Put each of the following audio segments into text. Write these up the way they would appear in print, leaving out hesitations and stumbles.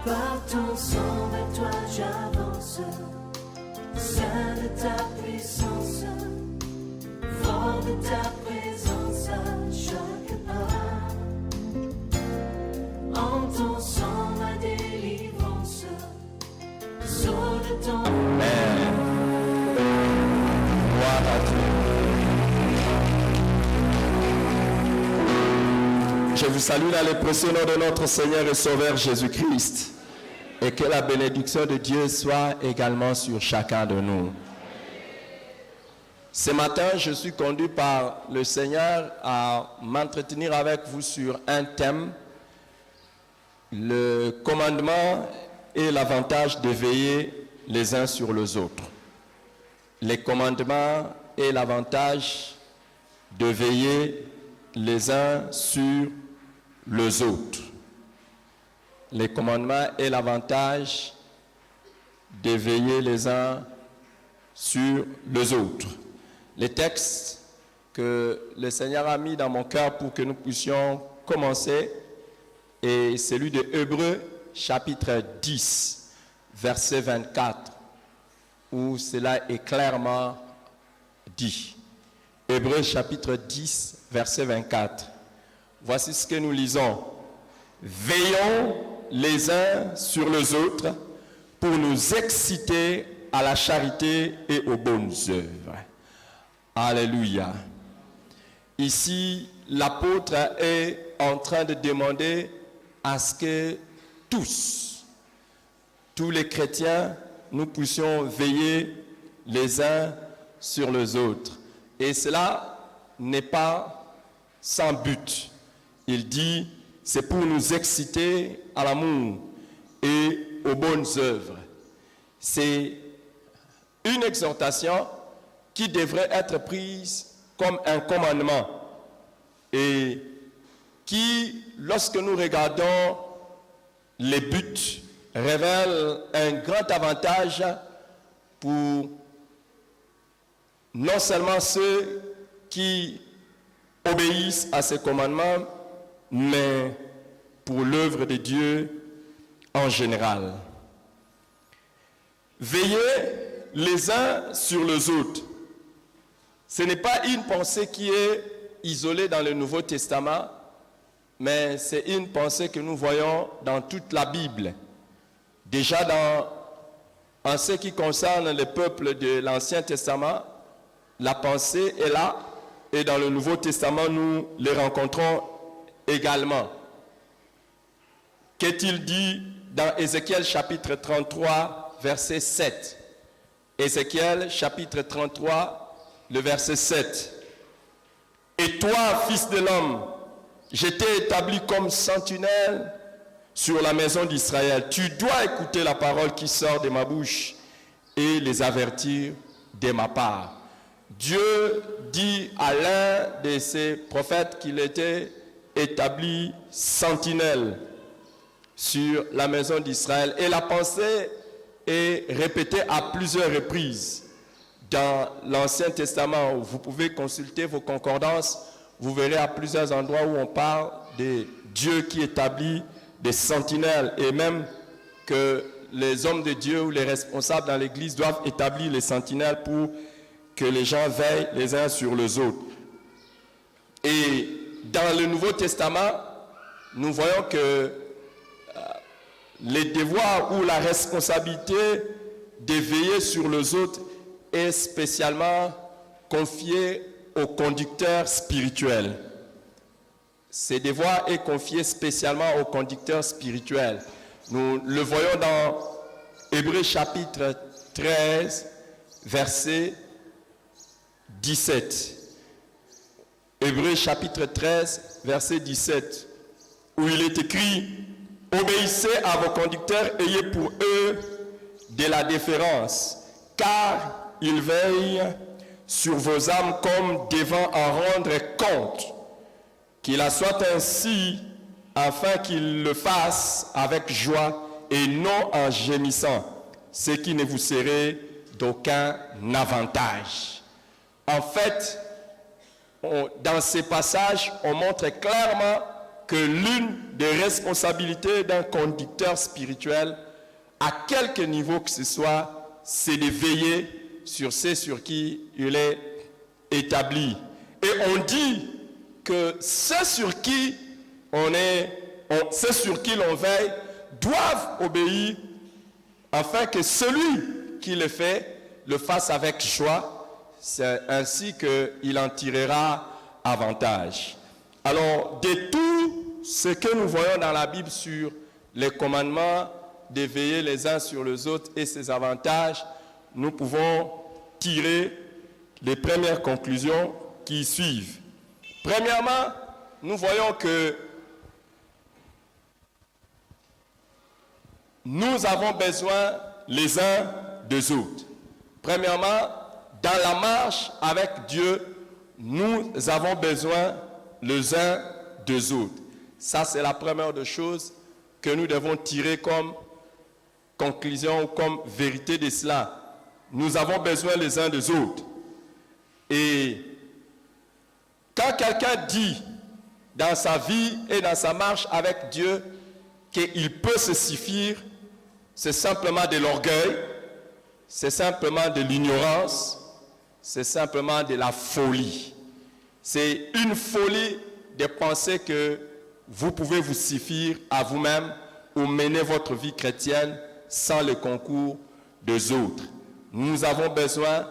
Par ton sang, vers toi j'avance, saint de ta puissance, fort de ta présence à chaque pas. En ton sang, ma délivrance, sceau de ton... Amen. Gloire à Dieu. Je vous salue dans le précieux nom de notre Seigneur et Sauveur Jésus-Christ. Et que la bénédiction de Dieu soit également sur chacun de nous. Ce matin, je suis conduit par le Seigneur à m'entretenir avec vous sur un thème, le commandement et l'avantage de veiller les uns sur les autres. Les commandements et l'avantage de veiller les uns sur les autres. Les commandements et l'avantage de veiller les uns sur les autres. Les textes que le Seigneur a mis dans mon cœur pour que nous puissions commencer est celui de Hébreux chapitre 10, verset 24, où cela est clairement dit. Hébreux chapitre 10, verset 24. Voici ce que nous lisons. Veillons les uns sur les autres pour nous exciter à la charité et aux bonnes œuvres. Alléluia. Ici, l'apôtre est en train de demander à ce que tous les chrétiens, nous puissions veiller les uns sur les autres. Et cela n'est pas sans but. Il dit, c'est pour nous exciter à l'amour et aux bonnes œuvres. C'est une exhortation qui devrait être prise comme un commandement et qui, lorsque nous regardons les buts, révèle un grand avantage pour non seulement ceux qui obéissent à ces commandements, mais pour l'œuvre de Dieu en général. Veillez les uns sur les autres. Ce n'est pas une pensée qui est isolée dans le Nouveau Testament, mais c'est une pensée que nous voyons dans toute la Bible. Déjà en ce qui concerne le peuple de l'Ancien Testament, la pensée est là, et dans le Nouveau Testament, nous les rencontrons également. Qu'est-il dit dans Ézéchiel chapitre 33, verset 7? Ézéchiel chapitre 33, le verset 7. Et toi, fils de l'homme, je t'ai établi comme sentinelle sur la maison d'Israël. Tu dois écouter la parole qui sort de ma bouche et les avertir de ma part. Dieu dit à l'un de ses prophètes qu'il était établi sentinelle sur la maison d'Israël. Et la pensée est répétée à plusieurs reprises dans l'Ancien Testament. Vous pouvez consulter vos concordances, vous verrez à plusieurs endroits où on parle de Dieu qui établit des sentinelles, et même que les hommes de Dieu ou les responsables dans l'Église doivent établir les sentinelles pour que les gens veillent les uns sur les autres. Et dans le Nouveau Testament, nous voyons que les devoirs ou la responsabilité de veiller sur les autres est spécialement confiée aux conducteurs spirituels. Ces devoirs est confié spécialement aux conducteurs spirituels. Nous le voyons dans Hébreux chapitre 13, verset 17. Hébreux chapitre 13, verset 17, où il est écrit: obéissez à vos conducteurs, ayez pour eux de la déférence, car ils veillent sur vos âmes comme devant en rendre compte. Qu'il en soit ainsi, afin qu'ils le fassent avec joie et non en gémissant, ce qui ne vous serait d'aucun avantage. En fait, dans ces passages, on montre clairement que l'une des responsabilités d'un conducteur spirituel, à quelque niveau que ce soit, c'est de veiller sur ceux sur qui il est établi. Et on dit que ceux sur qui ceux sur qui l'on veille doivent obéir afin que celui qui le fait le fasse avec joie, c'est ainsi qu'il en tirera avantage. Alors, de tout ce que nous voyons dans la Bible sur les commandements de veiller les uns sur les autres et ses avantages, nous pouvons tirer les premières conclusions qui suivent. Premièrement, nous voyons que nous avons besoin les uns des autres. Premièrement, dans la marche avec Dieu, nous avons besoin les uns des autres. Ça, c'est la première des choses que nous devons tirer comme conclusion ou comme vérité de cela. Nous avons besoin les uns des autres. Et quand quelqu'un dit dans sa vie et dans sa marche avec Dieu qu'il peut se suffire, c'est simplement de l'orgueil, c'est simplement de l'ignorance, c'est simplement de la folie. C'est une folie de penser que vous pouvez vous suffire à vous-même ou mener votre vie chrétienne sans le concours des autres. Nous avons besoin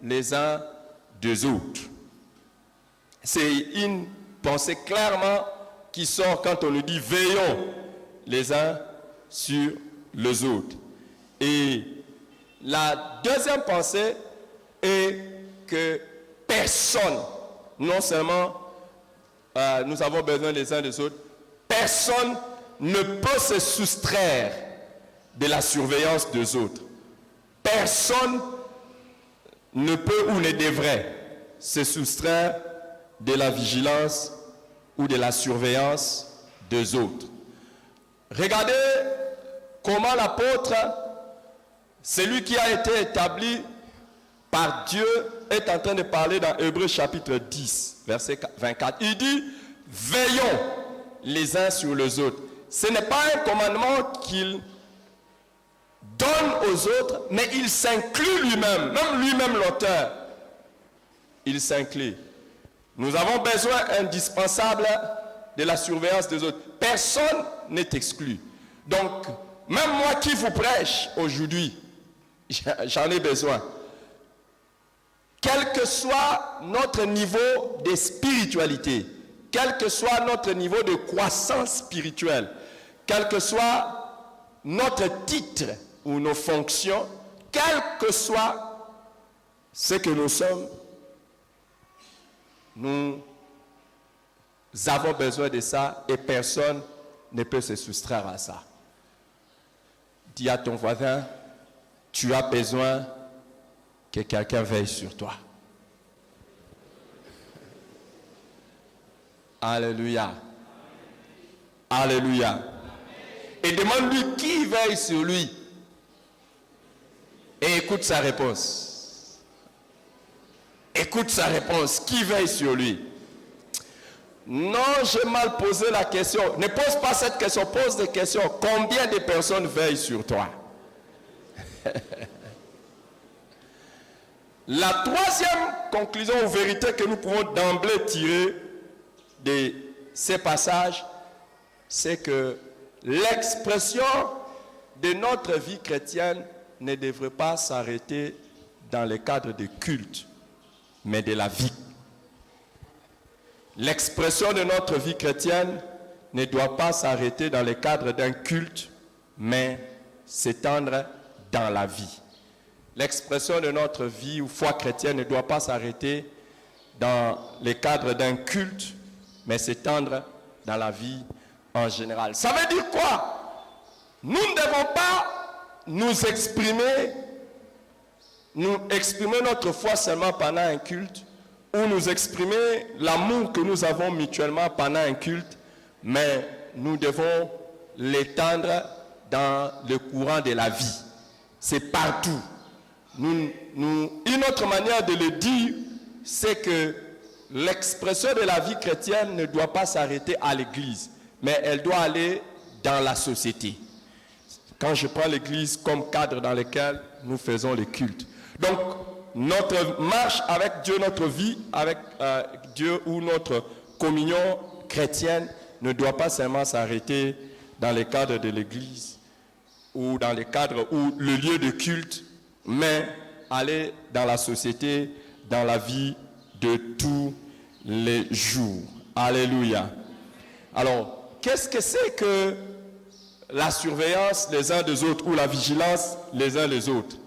les uns des autres. C'est une pensée clairement qui sort quand on nous dit veillons les uns sur les autres. Et la deuxième pensée est que personne, non seulement nous avons besoin les uns des autres, personne ne peut se soustraire de la surveillance des autres. Personne ne peut ou ne devrait se soustraire de la vigilance ou de la surveillance des autres. Regardez comment l'apôtre, celui qui a été établi par Dieu, est en train de parler dans Hébreux chapitre 10, verset 24. Il dit, veillons les uns sur les autres. Ce n'est pas un commandement qu'il donne aux autres, mais il s'inclut lui-même, même lui-même l'auteur. Il s'inclut. Nous avons besoin indispensable de la surveillance des autres. Personne n'est exclu. Donc, même moi qui vous prêche aujourd'hui, j'en ai besoin. Quel que soit notre niveau de spiritualité, quel que soit notre niveau de croissance spirituelle, quel que soit notre titre ou nos fonctions, quel que soit ce que nous sommes, nous avons besoin de ça et personne ne peut se soustraire à ça. Dis à ton voisin, tu as besoin que quelqu'un veille sur toi. Alléluia. Alléluia. Et demande-lui qui veille sur lui. Et écoute sa réponse. Écoute sa réponse. Qui veille sur lui? Non, j'ai mal posé la question. Ne pose pas cette question, pose des questions. Combien de personnes veillent sur toi? La troisième conclusion ou vérité que nous pouvons d'emblée tirer de ces passages, c'est que l'expression de notre vie chrétienne ne devrait pas s'arrêter dans le cadre de culte, mais de la vie. L'expression de notre vie chrétienne ne doit pas s'arrêter dans le cadre d'un culte, mais s'étendre dans la vie. L'expression de notre vie ou foi chrétienne ne doit pas s'arrêter dans le cadre d'un culte, mais s'étendre dans la vie en général. Ça veut dire quoi? Nous ne devons pas nous exprimer notre foi seulement pendant un culte, ou nous exprimer l'amour que nous avons mutuellement pendant un culte, mais nous devons l'étendre dans le courant de la vie. C'est partout. Une autre manière de le dire, c'est que l'expression de la vie chrétienne ne doit pas s'arrêter à l'église. mais elle doit aller dans la société. Quand je prends l'église comme cadre dans lequel nous faisons les cultes. Donc, notre marche avec Dieu, notre vie avec Dieu ou notre communion chrétienne ne doit pas seulement s'arrêter dans les cadres de l'église ou dans les cadres ou le lieu de culte, mais aller dans la société, dans la vie de tous les jours. Alléluia. Alors, qu'est-ce que c'est que la surveillance les uns des autres ou la vigilance les uns les autres?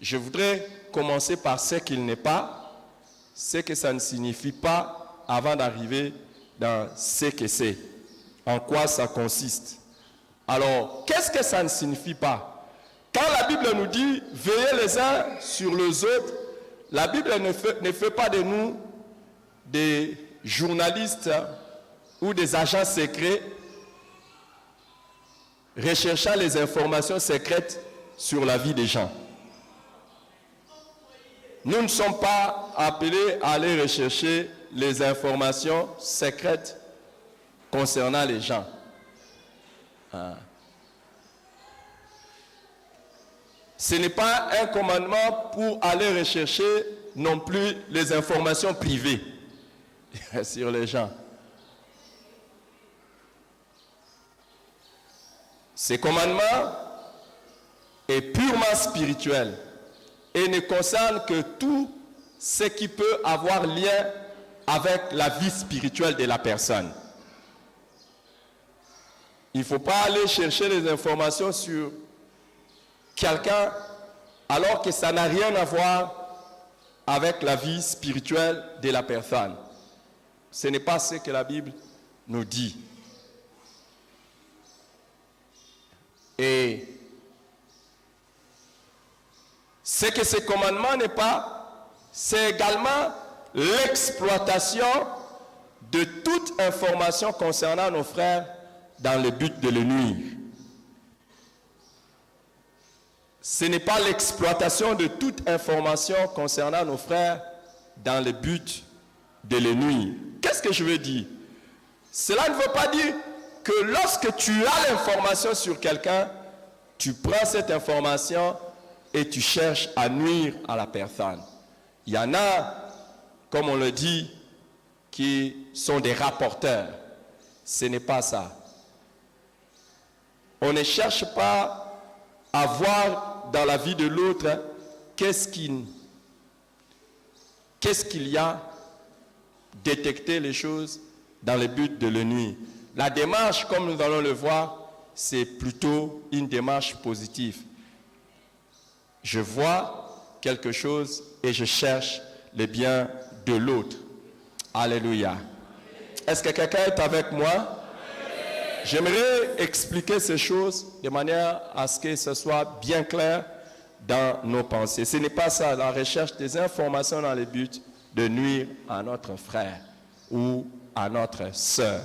Je voudrais commencer par ce qu'il n'est pas, ce que ça ne signifie pas avant d'arriver dans ce que c'est, en quoi ça consiste. Alors, qu'est-ce que ça ne signifie pas? Quand la Bible nous dit « veillez les uns sur les autres », la Bible ne fait pas de nous des journalistes ou des agents secrets recherchant les informations secrètes sur la vie des gens. Nous ne sommes pas appelés à aller rechercher les informations secrètes concernant les gens. Ce n'est pas un commandement pour aller rechercher non plus les informations privées sur les gens. Ce commandement est purement spirituel et ne concerne que tout ce qui peut avoir lien avec la vie spirituelle de la personne. Il ne faut pas aller chercher les informations sur quelqu'un alors que ça n'a rien à voir avec la vie spirituelle de la personne. Ce n'est pas ce que la Bible nous dit. Et ce que ce commandement n'est pas, c'est également l'exploitation de toute information concernant nos frères dans le but de les nuire. Ce n'est pas l'exploitation de toute information concernant nos frères dans le but de les nuire. Qu'est-ce que je veux dire? Cela ne veut pas dire que lorsque tu as l'information sur quelqu'un, tu prends cette information et tu cherches à nuire à la personne. Il y en a, comme on le dit, qui sont des rapporteurs. Ce n'est pas ça. On ne cherche pas à voir dans la vie de l'autre qu'est-ce qu'il y a, détecter les choses dans le but de le nuire. La démarche, comme nous allons le voir, c'est plutôt une démarche positive. Je vois quelque chose et je cherche le bien de l'autre. Alléluia. Est-ce que quelqu'un est avec moi? J'aimerais expliquer ces choses de manière à ce que ce soit bien clair dans nos pensées. Ce n'est pas ça, la recherche des informations dans le but de nuire à notre frère ou à notre sœur.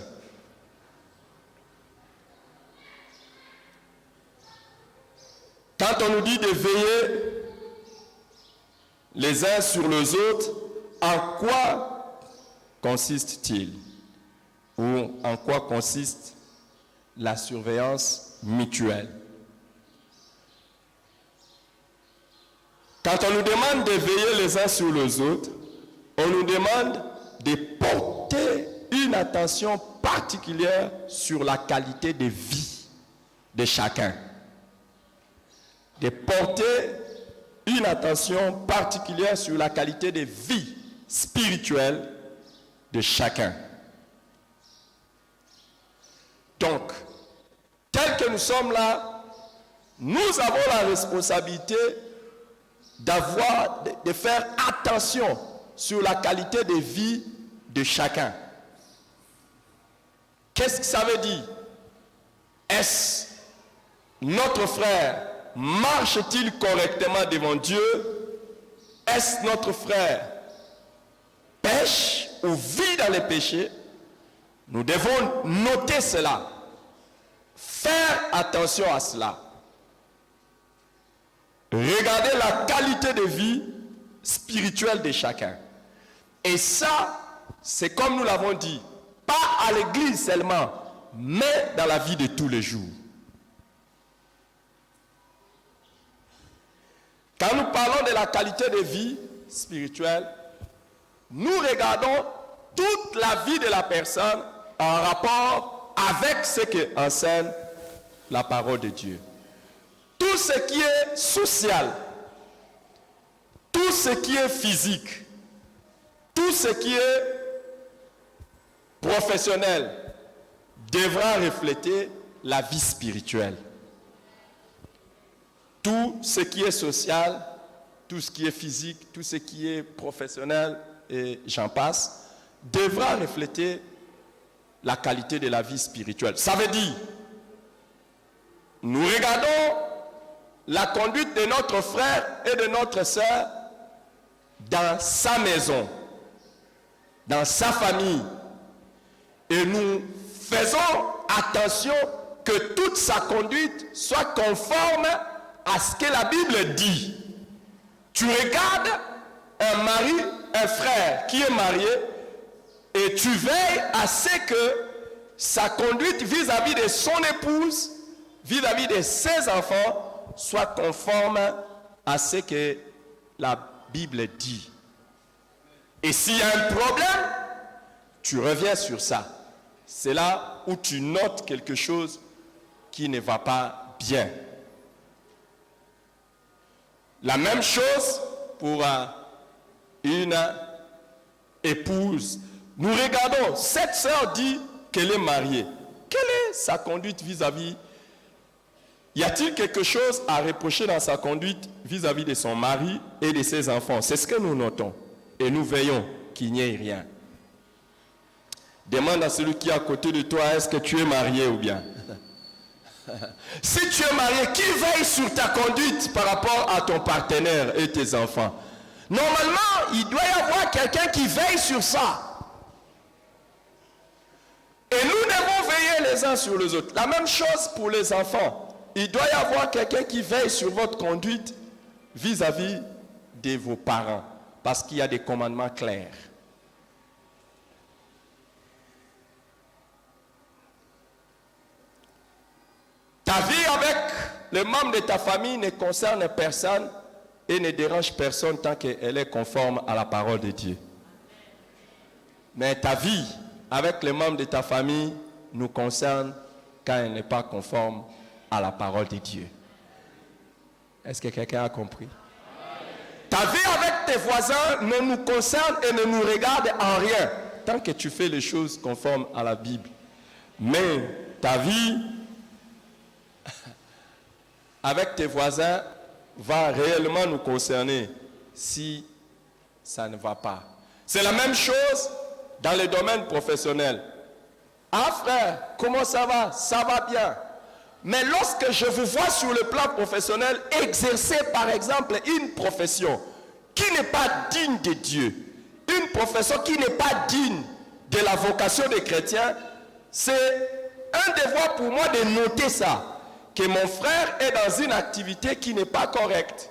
Quand on nous dit de veiller les uns sur les autres, en quoi consiste-t-il? Ou en quoi consiste la surveillance mutuelle? Quand on nous demande de veiller les uns sur les autres, on nous demande de porter une attention particulière sur la qualité de vie de chacun. De porter une attention particulière sur la qualité de vie spirituelle de chacun. Donc, tel que nous sommes là, nous avons la responsabilité de faire attention sur la qualité de vie de chacun. Qu'est-ce que ça veut dire? Est-ce notre frère marche-t-il correctement devant Dieu? Est-ce notre frère pêche ou vit dans les péchés? Nous devons noter cela. Faire attention à cela. Regardez la qualité de vie spirituelle de chacun. Et ça, c'est comme nous l'avons dit, pas à l'église seulement, mais dans la vie de tous les jours. Quand nous parlons de la qualité de vie spirituelle, nous regardons toute la vie de la personne en rapport avec ce que enseigne la parole de Dieu. Tout ce qui est social, tout ce qui est physique, tout ce qui est professionnel devra refléter la vie spirituelle. Tout ce qui est social, tout ce qui est physique, tout ce qui est professionnel, et j'en passe, devra refléter la qualité de la vie spirituelle. Ça veut dire, nous regardons la conduite de notre frère et de notre sœur dans sa maison, dans sa famille, et nous faisons attention que toute sa conduite soit conforme à ce que la Bible dit. Tu regardes un mari, un frère qui est marié, et tu veilles à ce que sa conduite vis-à-vis de son épouse, vis-à-vis de ses enfants, soit conforme à ce que la Bible dit. Et s'il y a un problème, tu reviens sur ça. C'est là où tu notes quelque chose qui ne va pas bien. La même chose pour une épouse. Nous regardons, cette sœur dit qu'elle est mariée. Quelle est sa conduite vis-à-vis? Y a-t-il quelque chose à reprocher dans sa conduite vis-à-vis de son mari et de ses enfants? C'est ce que nous notons. Et nous veillons qu'il n'y ait rien. Demande à celui qui est à côté de toi, est-ce que tu es marié ou bien? Si tu es marié, qui veille sur ta conduite par rapport à ton partenaire et tes enfants? Normalement, il doit y avoir quelqu'un qui veille sur ça. Et nous devons veiller les uns sur les autres. La même chose pour les enfants. Il doit y avoir quelqu'un qui veille sur votre conduite vis-à-vis de vos parents. Parce qu'il y a des commandements clairs. Ta vie avec les membres de ta famille ne concerne personne et ne dérange personne tant qu'elle est conforme à la parole de Dieu. Mais ta vie avec les membres de ta famille nous concerne quand elle n'est pas conforme à la parole de Dieu. Est-ce que quelqu'un a compris? Ta vie avec tes voisins ne nous concerne et ne nous regarde en rien tant que tu fais les choses conformes à la Bible. Mais ta vie avec tes voisins va réellement nous concerner si ça ne va pas. C'est la même chose dans le domaine professionnel. Ah frère, comment ça va? Ça va bien. Mais lorsque je vous vois sur le plan professionnel exercer par exemple une profession qui n'est pas digne de Dieu, une profession qui n'est pas digne de la vocation des chrétiens, c'est un devoir pour moi de noter ça. Que mon frère est dans une activité qui n'est pas correcte.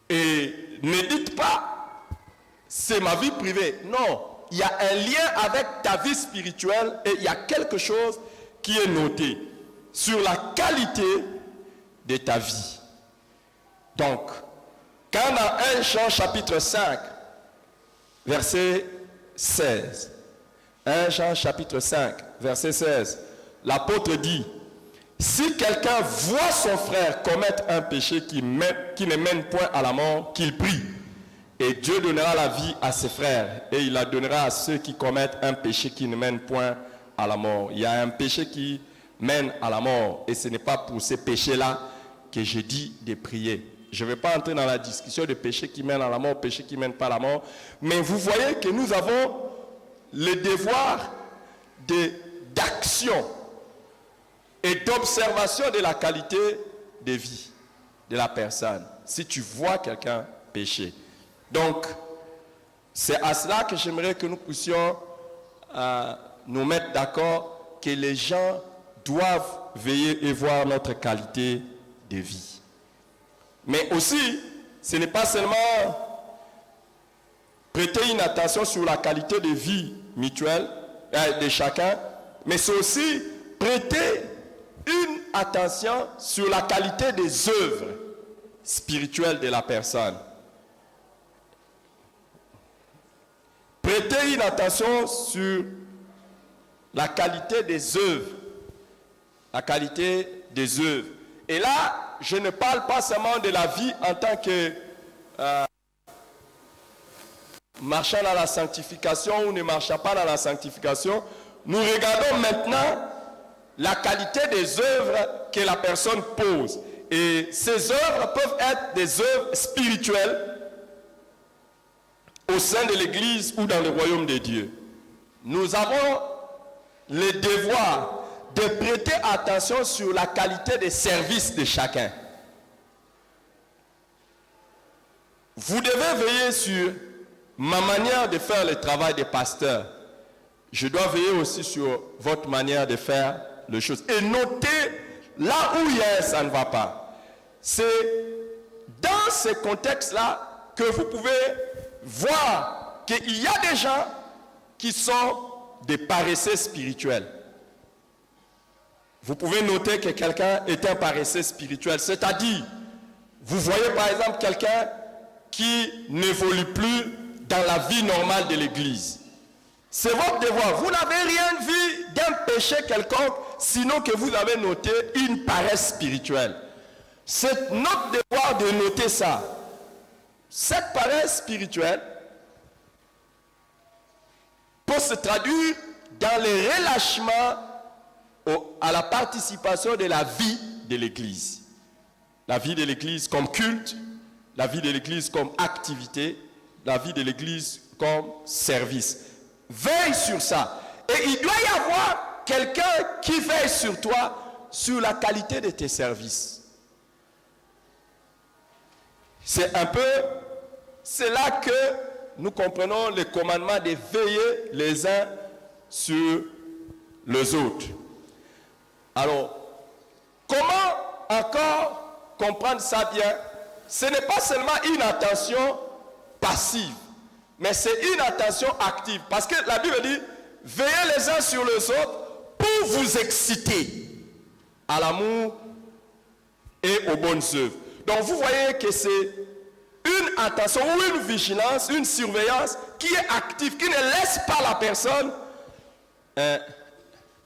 Et ne dites pas, c'est ma vie privée. Non, il y a un lien avec ta vie spirituelle et il y a quelque chose qui est noté sur la qualité de ta vie. Donc, quand dans 1 Jean chapitre 5, verset 16, 1 Jean chapitre 5, verset 16, l'apôtre dit, si quelqu'un voit son frère commettre un péché qui ne mène point à la mort, qu'il prie, et Dieu donnera la vie à ses frères, et il la donnera à ceux qui commettent un péché qui ne mène point à la mort. Il y a un péché qui mène à la mort, et ce n'est pas pour ces péchés-là que je dis de prier. Je ne vais pas entrer dans la discussion de péchés qui mènent à la mort, péchés qui ne mènent pas à la mort, mais vous voyez que nous avons le devoir d'action et d'observation de la qualité de vie de la personne. Si tu vois quelqu'un pécher. Donc, c'est à cela que j'aimerais que nous puissions nous mettre d'accord que les gens doivent veiller et voir notre qualité de vie. Mais aussi, ce n'est pas seulement prêter une attention sur la qualité de vie mutuelle de chacun, mais c'est aussi prêter une attention sur la qualité des œuvres spirituelles de la personne. Prêter une attention sur la qualité des œuvres. La qualité des œuvres. Et là, je ne parle pas seulement de la vie en tant que marchant dans la sanctification ou ne marchant pas dans la sanctification. Nous regardons maintenant la qualité des œuvres que la personne pose. Et ces œuvres peuvent être des œuvres spirituelles au sein de l'Église ou dans le royaume de Dieu. Nous avons le devoir de prêter attention sur la qualité des services de chacun. Vous devez veiller sur ma manière de faire le travail des pasteurs. Je dois veiller aussi sur votre manière de faire les choses. Et noter là où ça ne va pas. C'est dans ce contexte-là que vous pouvez voir qu'il y a des gens qui sont des paresseux spirituels. Vous pouvez noter que quelqu'un est un paresseux spirituel. C'est-à-dire, vous voyez par exemple quelqu'un qui n'évolue plus dans la vie normale de l'Église. C'est votre devoir. Vous n'avez rien vu d'un péché quelconque, sinon que vous avez noté une paresse spirituelle. C'est notre devoir de noter ça. Cette paresse spirituelle peut se traduire dans le relâchement à la participation de la vie de l'Église. La vie de l'Église comme culte, la vie de l'Église comme activité, la vie de l'Église comme service. Veille sur ça. Et il doit y avoir quelqu'un qui veille sur toi, sur la qualité de tes services. C'est là que nous comprenons le commandement de veiller les uns sur les autres. Alors, comment encore comprendre ça bien? Ce n'est pas seulement une attention passive, mais c'est une attention active. Parce que la Bible dit, veillez les uns sur les autres pour vous exciter à l'amour et aux bonnes œuvres. Donc vous voyez que c'est une attention ou une vigilance, une surveillance qui est active, qui ne laisse pas la personne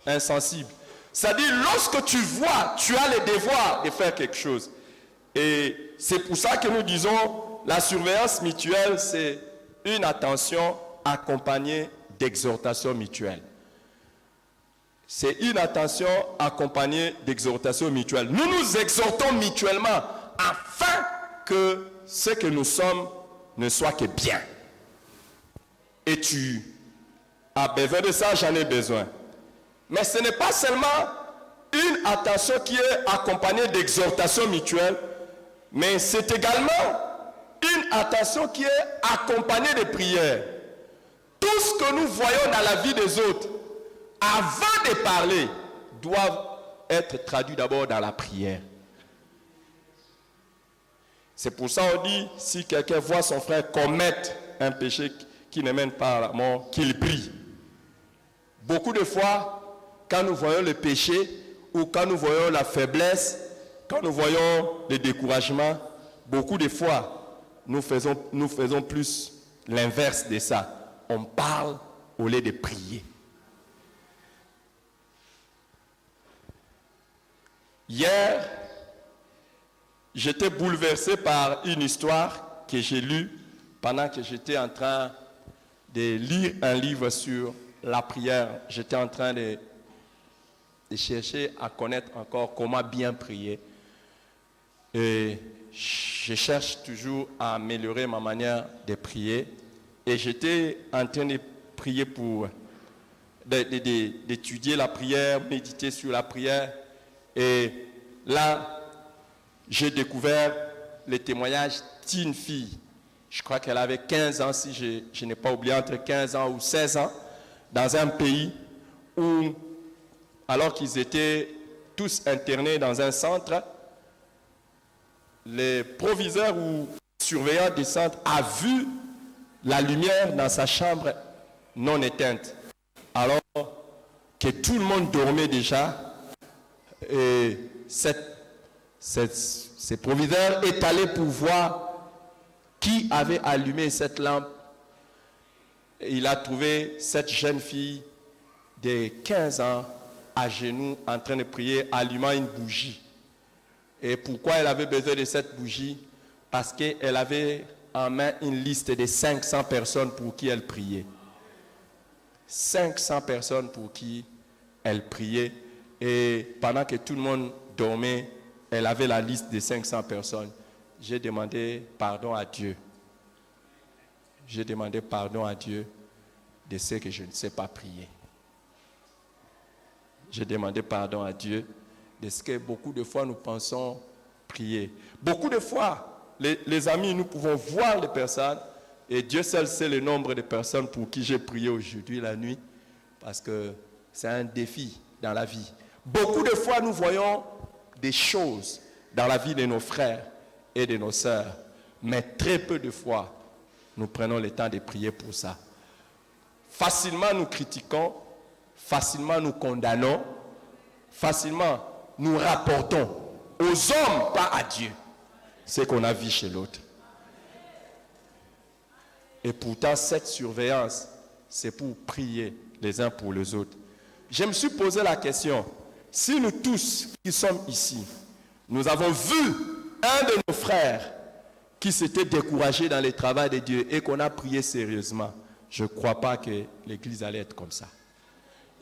insensible. C'est-à-dire, lorsque tu vois, tu as le devoir de faire quelque chose. Et c'est pour ça que nous disons, la surveillance mutuelle, c'est une attention accompagnée d'exhortation mutuelle. C'est une attention accompagnée d'exhortation mutuelle. Nous nous exhortons mutuellement afin que ce que nous sommes ne soit que bien. Et tu as besoin de ça, j'en ai besoin. Mais ce n'est pas seulement une attention qui est accompagnée d'exhortation mutuelle, mais c'est également une attention qui est accompagnée de prières. Tout ce que nous voyons dans la vie des autres, avant de parler, doivent être traduits d'abord dans la prière. C'est pour ça qu'on dit, si quelqu'un voit son frère commettre un péché qui ne mène pas à la mort, qu'il prie. Beaucoup de fois, quand nous voyons le péché, ou quand nous voyons la faiblesse, quand nous voyons le découragement, beaucoup de fois, nous faisons plus l'inverse de ça. On parle au lieu de prier. Hier, j'étais bouleversé par une histoire que j'ai lue pendant que j'étais en train de lire un livre sur la prière. J'étais en train de chercher à connaître encore comment bien prier. Et je cherche toujours à améliorer ma manière de prier. Et j'étais en train de prier pour d'étudier la prière, méditer sur la prière. Et là, j'ai découvert le témoignage d'une fille. Je crois qu'elle avait 15 ans, si je n'ai pas oublié, entre 15 ans ou 16 ans, dans un pays où, alors qu'ils étaient tous internés dans un centre, le proviseur ou surveillant du centre a vu la lumière dans sa chambre non éteinte. alors que tout le monde dormait déjà, et ce proviseur est allé pour voir qui avait allumé cette lampe. Et il a trouvé cette jeune fille de 15 ans à genoux en train de prier, allumant une bougie. Et pourquoi elle avait besoin de cette bougie? Parce qu'elle avait en main une liste de 500 personnes pour qui elle priait. 500 personnes pour qui elle priait. Et pendant que tout le monde dormait, elle avait la liste de 500 personnes. J'ai demandé pardon à Dieu. J'ai demandé pardon à Dieu de ce que je ne sais pas prier. J'ai demandé pardon à Dieu de ce que beaucoup de fois nous pensons prier. Beaucoup de fois, les amis, nous pouvons voir les personnes, et Dieu seul sait le nombre de personnes pour qui j'ai prié aujourd'hui la nuit, parce que c'est un défi dans la vie. Beaucoup de fois, nous voyons des choses dans la vie de nos frères et de nos sœurs, mais très peu de fois, nous prenons le temps de prier pour ça. Facilement, nous critiquons, facilement, nous condamnons, facilement, nous rapportons aux hommes, pas à Dieu, ce qu'on a vu chez l'autre. Et pourtant, cette surveillance, c'est pour prier les uns pour les autres. Je me suis posé la question, si nous tous qui sommes ici, nous avons vu un de nos frères qui s'était découragé dans le travail de Dieu et qu'on a prié sérieusement, je ne crois pas que l'Église allait être comme ça.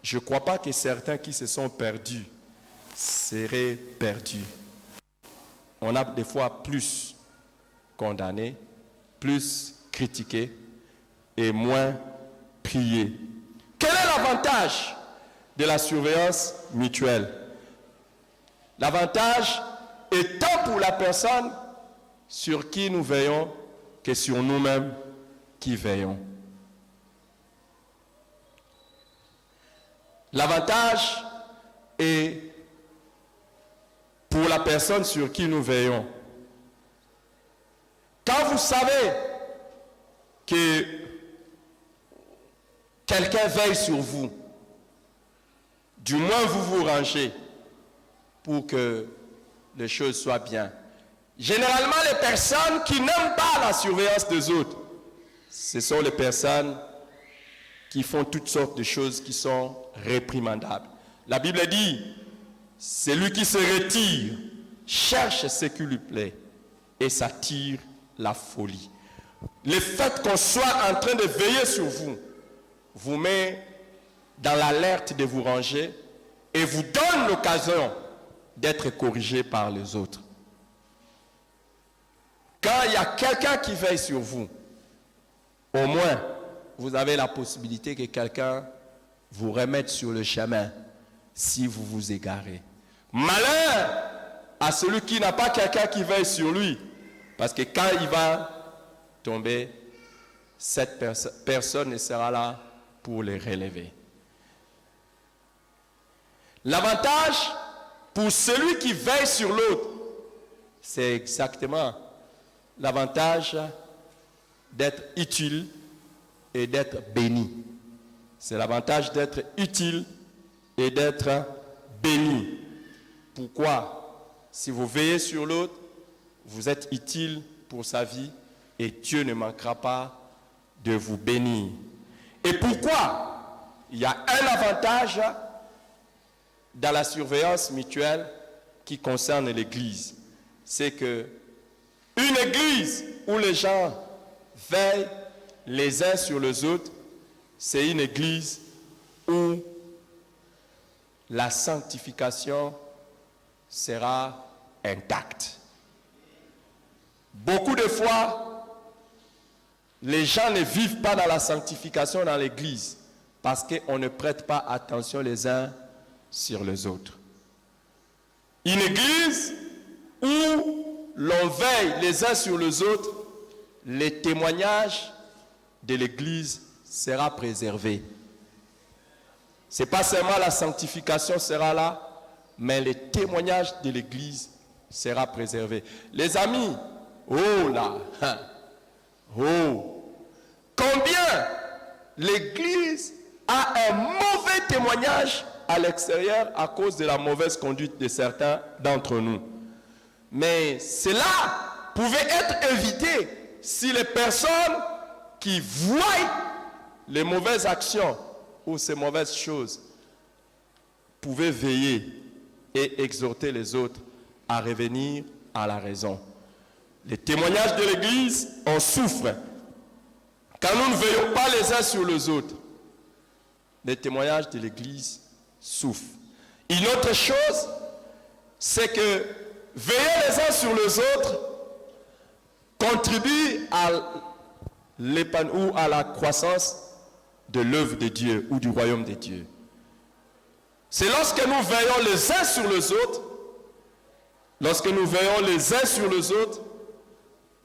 Je ne crois pas que certains qui se sont perdus seraient perdus. On a des fois plus condamné, plus critiqué et moins prié. Quel est l'avantage de la surveillance mutuelle? L'avantage est tant pour la personne sur qui nous veillons que sur nous-mêmes qui veillons. L'avantage est pour la personne sur qui nous veillons. Quand vous savez que quelqu'un veille sur vous, du moins vous vous rangez pour que les choses soient bien. Généralement, les personnes qui n'aiment pas la surveillance des autres, ce sont les personnes qui font toutes sortes de choses qui sont réprimandables. La Bible dit, celui qui se retire cherche ce qui lui plaît et s'attire la folie. Le fait qu'on soit en train de veiller sur vous, vous met dans l'alerte de vous ranger et vous donne l'occasion d'être corrigé par les autres. Quand il y a quelqu'un qui veille sur vous, au moins, vous avez la possibilité que quelqu'un vous remette sur le chemin si vous vous égarez. Malheur à celui qui n'a pas quelqu'un qui veille sur lui, parce que quand il va tomber, cette personne ne sera là pour les relever. L'avantage pour celui qui veille sur l'autre, c'est exactement l'avantage d'être utile et d'être béni. C'est l'avantage d'être utile et d'être béni. Pourquoi? Si vous veillez sur l'autre, vous êtes utile pour sa vie et Dieu ne manquera pas de vous bénir. Et pourquoi? Il y a un avantage dans la surveillance mutuelle qui concerne l'Église. C'est que une Église où les gens veillent les uns sur les autres, c'est une Église où la sanctification sera intacte. Beaucoup de fois, les gens ne vivent pas dans la sanctification dans l'Église parce qu'on ne prête pas attention les uns sur les autres. Une Église où l'on veille les uns sur les autres, les témoignages de l'Église sera préservé. Ce n'est pas seulement la sanctification sera là, mais le témoignage de l'Église sera préservé. Les amis, oh là, oh, combien l'Église a un mauvais témoignage à l'extérieur à cause de la mauvaise conduite de certains d'entre nous. Mais cela pouvait être évité si les personnes qui voient les mauvaises actions ou ces mauvaises choses pouvaient veiller et exhorter les autres à revenir à la raison. Les témoignages de l'Église en souffrent quand nous ne veillons pas les uns sur les autres. Les témoignages de l'Église souffrent. Une autre chose, c'est que veiller les uns sur les autres contribue à la croissance de l'œuvre de Dieu ou du royaume de Dieu. C'est lorsque nous veillons les uns sur les autres,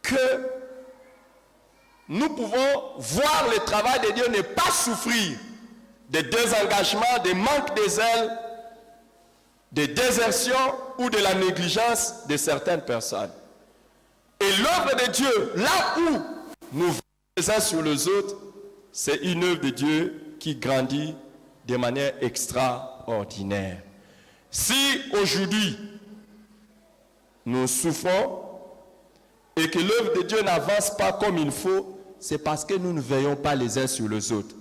que nous pouvons voir le travail de Dieu ne pas souffrir de désengagement, de manque de zèle, de désertion ou de la négligence de certaines personnes. Et l'œuvre de Dieu, là où nous veillons les uns sur les autres, c'est une œuvre de Dieu qui grandit de manière extraordinaire. Si aujourd'hui nous souffrons et que l'œuvre de Dieu n'avance pas comme il faut, c'est parce que nous ne veillons pas les uns sur les autres.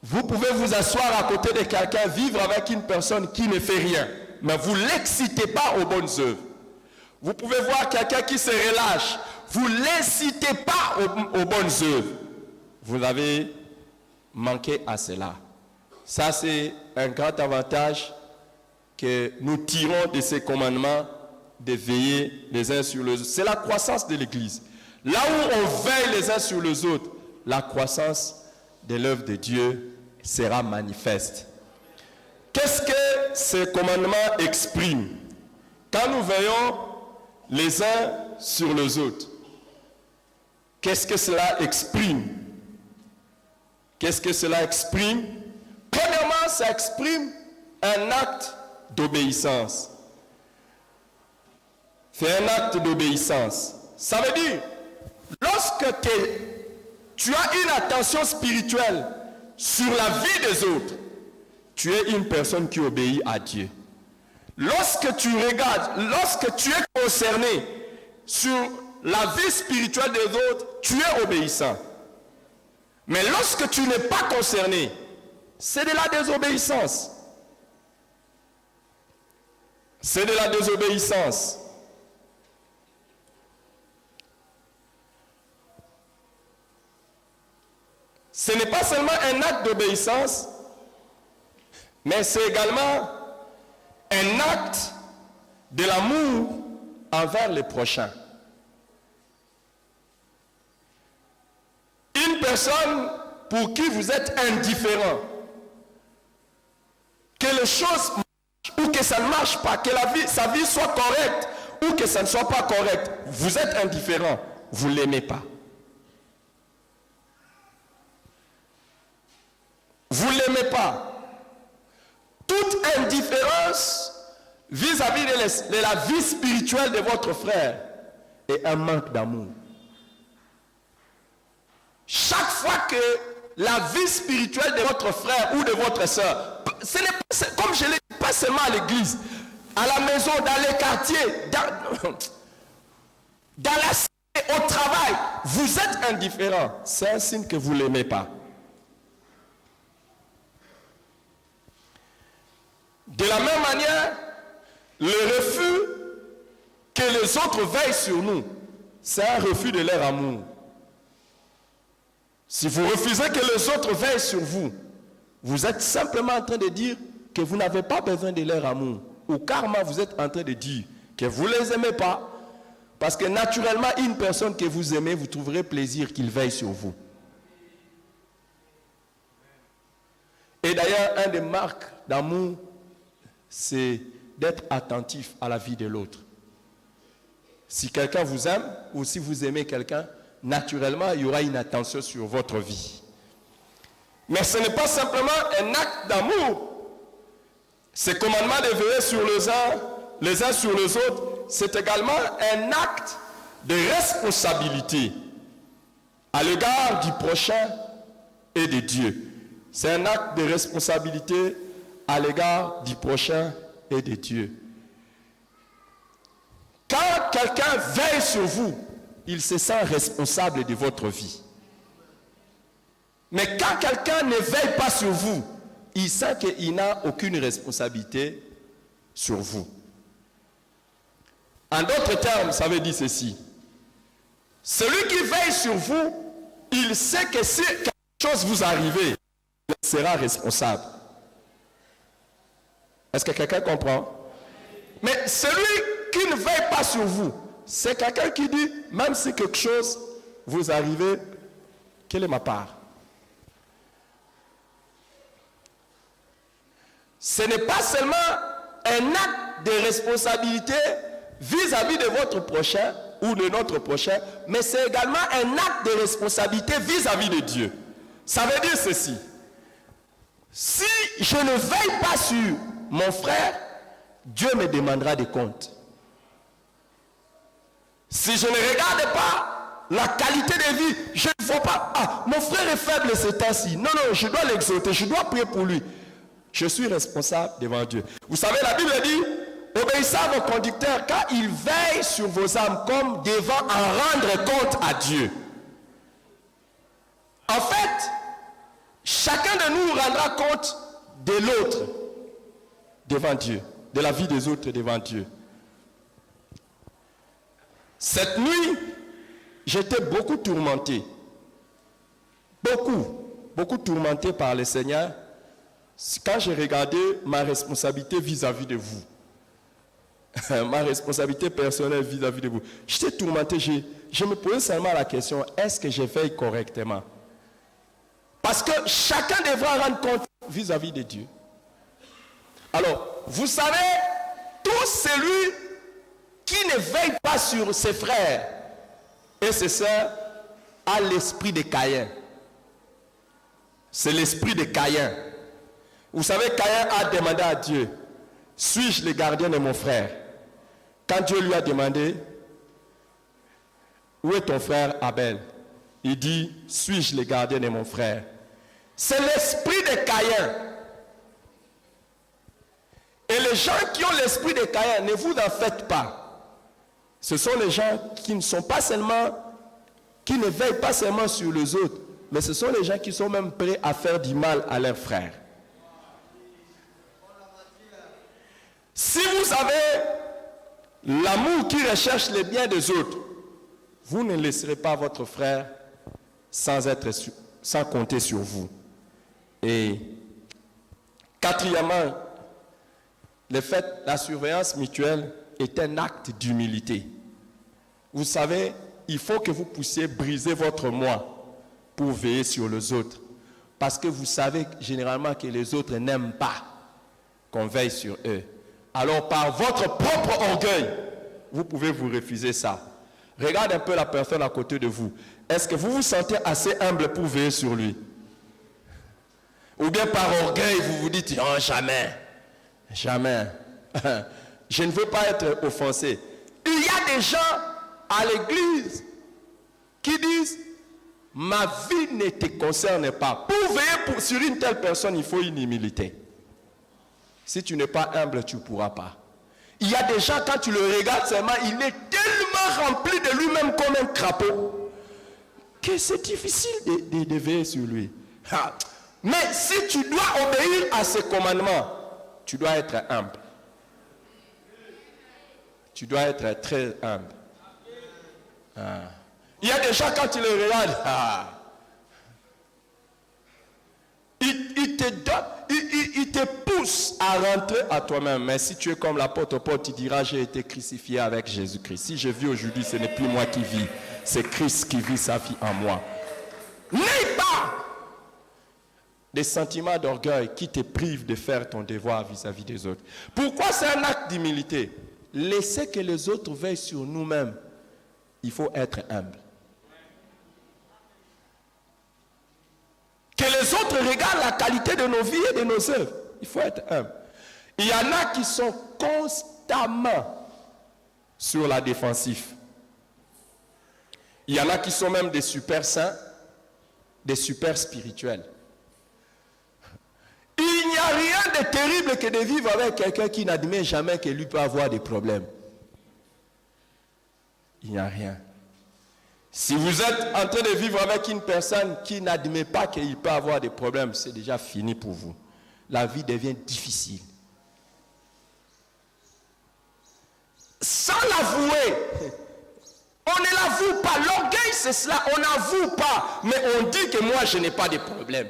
Vous pouvez vous asseoir à côté de quelqu'un, vivre avec une personne qui ne fait rien, mais vous ne l'excitez pas aux bonnes œuvres. Vous pouvez voir quelqu'un qui se relâche, vous ne l'incitez pas aux bonnes œuvres. Vous avez manqué à cela. Ça, c'est un grand avantage que nous tirons de ces commandements de veiller les uns sur les autres. C'est la croissance de l'Église. Là où on veille les uns sur les autres, la croissance de l'œuvre de Dieu sera manifeste. Qu'est-ce que ces commandements expriment? Quand nous veillons les uns sur les autres, qu'est-ce que cela exprime? Qu'est-ce que cela exprime? Premièrement, ça exprime un acte d'obéissance. C'est un acte d'obéissance. Ça veut dire, lorsque tu as une attention spirituelle sur la vie des autres, tu es une personne qui obéit à Dieu. Lorsque tu regardes, lorsque tu es concerné sur la vie spirituelle des autres, tu es obéissant. Mais lorsque tu n'es pas concerné, c'est de la désobéissance. C'est de la désobéissance. Ce n'est pas seulement un acte d'obéissance, mais c'est également un acte de l'amour envers les prochains. Une personne pour qui vous êtes indifférent, que les choses marchent ou que ça ne marche pas, que sa vie soit correcte ou que ça ne soit pas correct, vous êtes indifférent, vous ne l'aimez pas. Vous ne l'aimez pas. Toute indifférence vis-à-vis de la vie spirituelle de votre frère est un manque d'amour. Chaque fois que la vie spirituelle de votre frère ou de votre soeur, ce n'est pas, comme je l'ai dit, pas seulement à l'église, à la maison, dans les quartiers, dans la cité, au travail, vous êtes indifférent. C'est un signe que vous ne l'aimez pas. De la même manière, le refus que les autres veillent sur nous, c'est un refus de leur amour. Si vous refusez que les autres veillent sur vous, vous êtes simplement en train de dire que vous n'avez pas besoin de leur amour. Ou carrément vous êtes en train de dire que vous ne les aimez pas. Parce que naturellement, une personne que vous aimez, vous trouverez plaisir qu'il veille sur vous. Et d'ailleurs, un des marques d'amour, c'est d'être attentif à la vie de l'autre. Si quelqu'un vous aime ou si vous aimez quelqu'un, naturellement, il y aura une attention sur votre vie. Mais ce n'est pas simplement un acte d'amour. Ce commandement de veiller sur les uns sur les autres, c'est également un acte de responsabilité à l'égard du prochain et de Dieu. C'est un acte de responsabilité à l'égard du prochain et de Dieu. Quand quelqu'un veille sur vous, il se sent responsable de votre vie. Mais quand quelqu'un ne veille pas sur vous, il sent qu'il n'a aucune responsabilité sur vous. En d'autres termes, ça veut dire ceci. Celui qui veille sur vous, il sait que si quelque chose vous arrive, il sera responsable. Est-ce que quelqu'un comprend? Mais celui qui ne veille pas sur vous, c'est quelqu'un qui dit, même si quelque chose vous arrive, quelle est ma part? Ce n'est pas seulement un acte de responsabilité vis-à-vis de votre prochain ou de notre prochain, mais c'est également un acte de responsabilité vis-à-vis de Dieu. Ça veut dire ceci. Si je ne veille pas sur mon frère, Dieu me demandera des comptes. Si je ne regarde pas la qualité de vie, je ne vois pas, mon frère est faible ce temps-ci. Non, je dois l'exhorter, je dois prier pour lui. Je suis responsable devant Dieu. Vous savez, la Bible dit, obéissez à vos conducteurs car ils veillent sur vos âmes comme devant en rendre compte à Dieu. En fait, chacun de nous rendra compte de l'autre devant Dieu, de la vie des autres devant Dieu. Cette nuit, j'étais beaucoup tourmenté. Beaucoup tourmenté par le Seigneur quand j'ai regardé ma responsabilité vis-à-vis de vous. Ma responsabilité personnelle vis-à-vis de vous. J'étais tourmenté, je me posais seulement la question, est-ce que je veille correctement? Parce que chacun devra rendre compte vis-à-vis de Dieu. Alors, vous savez, tout celui qui ne veille pas sur ses frères et ses sœurs a l'esprit de Caïn. C'est l'esprit de Caïn. Vous savez, Caïn a demandé à Dieu, suis-je le gardien de mon frère? Quand Dieu lui a demandé, où est ton frère Abel? Il dit, suis-je le gardien de mon frère? C'est l'esprit de Caïn. Et les gens qui ont l'esprit de Caïn, ne vous en faites pas. Ce sont les gens qui ne sont pas seulement, qui ne veillent pas seulement sur les autres, mais ce sont les gens qui sont même prêts à faire du mal à leurs frères. Si vous avez l'amour qui recherche les biens des autres, vous ne laisserez pas votre frère sans compter sur vous. Et quatrièmement, la surveillance mutuelle est un acte d'humilité. Vous savez, il faut que vous puissiez briser votre moi pour veiller sur les autres. Parce que vous savez généralement que les autres n'aiment pas qu'on veille sur eux. Alors par votre propre orgueil, vous pouvez vous refuser ça. Regarde un peu la personne à côté de vous. Est-ce que vous vous sentez assez humble pour veiller sur lui? Ou bien par orgueil, vous vous dites, oh jamais, jamais. Je ne veux pas être offensé. Il y a des gens à l'église qui disent, ma vie ne te concerne pas. Pour veiller sur une telle personne, il faut une humilité. Si tu n'es pas humble, tu ne pourras pas. Il y a des gens, quand tu le regardes seulement, il est tellement rempli de lui-même comme un crapaud que c'est difficile de veiller sur lui. Mais si tu dois obéir à ses commandements, tu dois être humble. Tu dois être très humble. Il y a des gens, quand tu les regardes, il te pousse à rentrer à toi-même. Mais si tu es comme l'apôtre Paul, tu diras, j'ai été crucifié avec Jésus-Christ. Si je vis aujourd'hui, ce n'est plus moi qui vis, c'est Christ qui vit sa vie en moi. N'aie pas des sentiments d'orgueil qui te privent de faire ton devoir vis-à-vis des autres. Pourquoi c'est un acte d'humilité? Laissez que les autres veillent sur nous-mêmes. Il faut être humble. Que les autres regardent la qualité de nos vies et de nos œuvres. Il faut être humble. Il y en a qui sont constamment sur la défensive. Il y en a qui sont même des super saints, des super spirituels. a rien de terrible que de vivre avec quelqu'un qui n'admet jamais que lui peut avoir des problèmes. Il n'y a rien. Si vous êtes en train de vivre avec une personne qui n'admet pas qu'il peut avoir des problèmes, c'est déjà fini pour vous. La vie devient difficile. Sans l'avouer, on ne l'avoue pas. L'orgueil, c'est cela. On n'avoue pas. Mais on dit que moi, je n'ai pas de problème.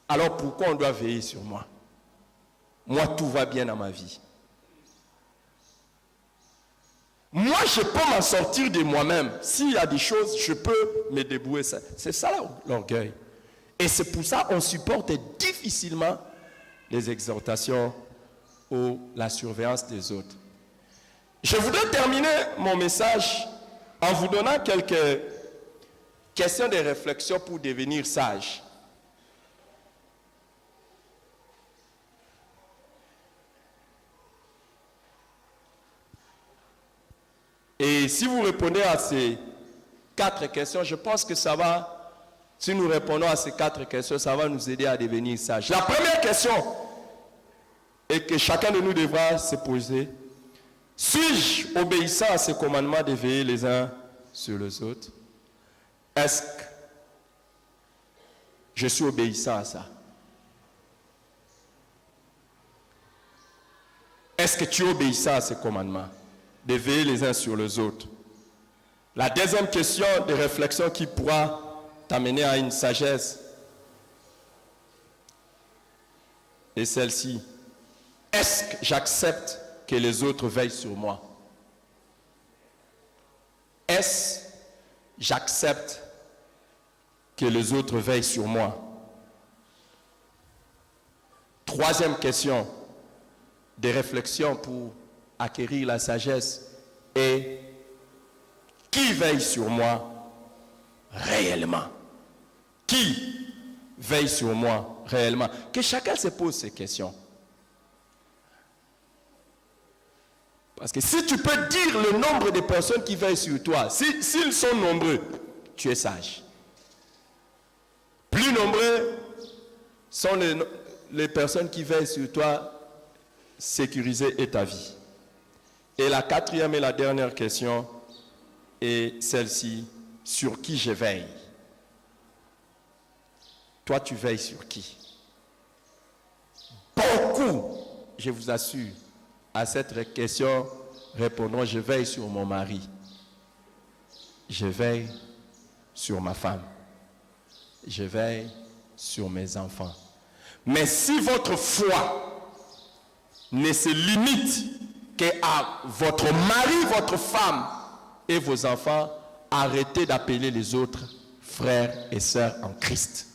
Alors pourquoi on doit veiller sur moi? Moi, tout va bien dans ma vie. Moi, je peux m'en sortir de moi-même. S'il y a des choses, je peux me débrouiller. C'est ça l'orgueil. Et c'est pour ça qu'on supporte difficilement les exhortations ou la surveillance des autres. Je voudrais terminer mon message en vous donnant quelques questions de réflexion pour devenir sage. Et si vous répondez à ces 4 questions, je pense que ça va, si nous répondons à ces 4 questions, ça va nous aider à devenir sages. La première question, et que chacun de nous devra se poser, suis-je obéissant à ces commandements de veiller les uns sur les autres? Est-ce que je suis obéissant à ça? Est-ce que tu es obéissant à ces commandements de veiller les uns sur les autres? La deuxième question de réflexion qui pourra t'amener à une sagesse est celle-ci. Est-ce que j'accepte que les autres veillent sur moi? Est-ce que j'accepte que les autres veillent sur moi? Troisième question de réflexion pour acquérir la sagesse est: qui veille sur moi réellement? Qui veille sur moi réellement? Que chacun se pose ces questions. Parce que si tu peux dire le nombre de personnes qui veillent sur toi, s'ils sont nombreux, tu es sage. Plus nombreux sont les personnes qui veillent sur toi, sécuriser est ta vie. Et la quatrième et la dernière question est celle-ci: sur qui je veille? Toi, tu veilles sur qui? Beaucoup, je vous assure, à cette question répondront: je veille sur mon mari, je veille sur ma femme, je veille sur mes enfants. Mais si votre foi ne se limite qu'à votre mari, votre femme et vos enfants, arrêtez d'appeler les autres frères et sœurs en Christ.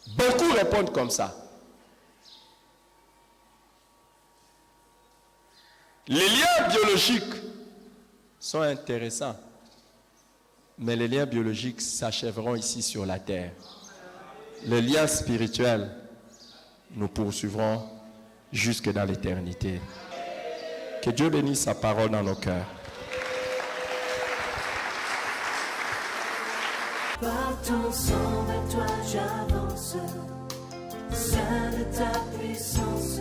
Beaucoup répondent comme ça. Les liens biologiques sont intéressants, mais les liens biologiques s'achèveront ici sur la terre. Les liens spirituels nous poursuivront jusque dans l'éternité. Que Dieu bénisse sa parole dans nos cœurs. Par ton sang, vers toi j'avance, seul de ta puissance,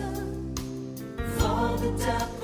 fort de ta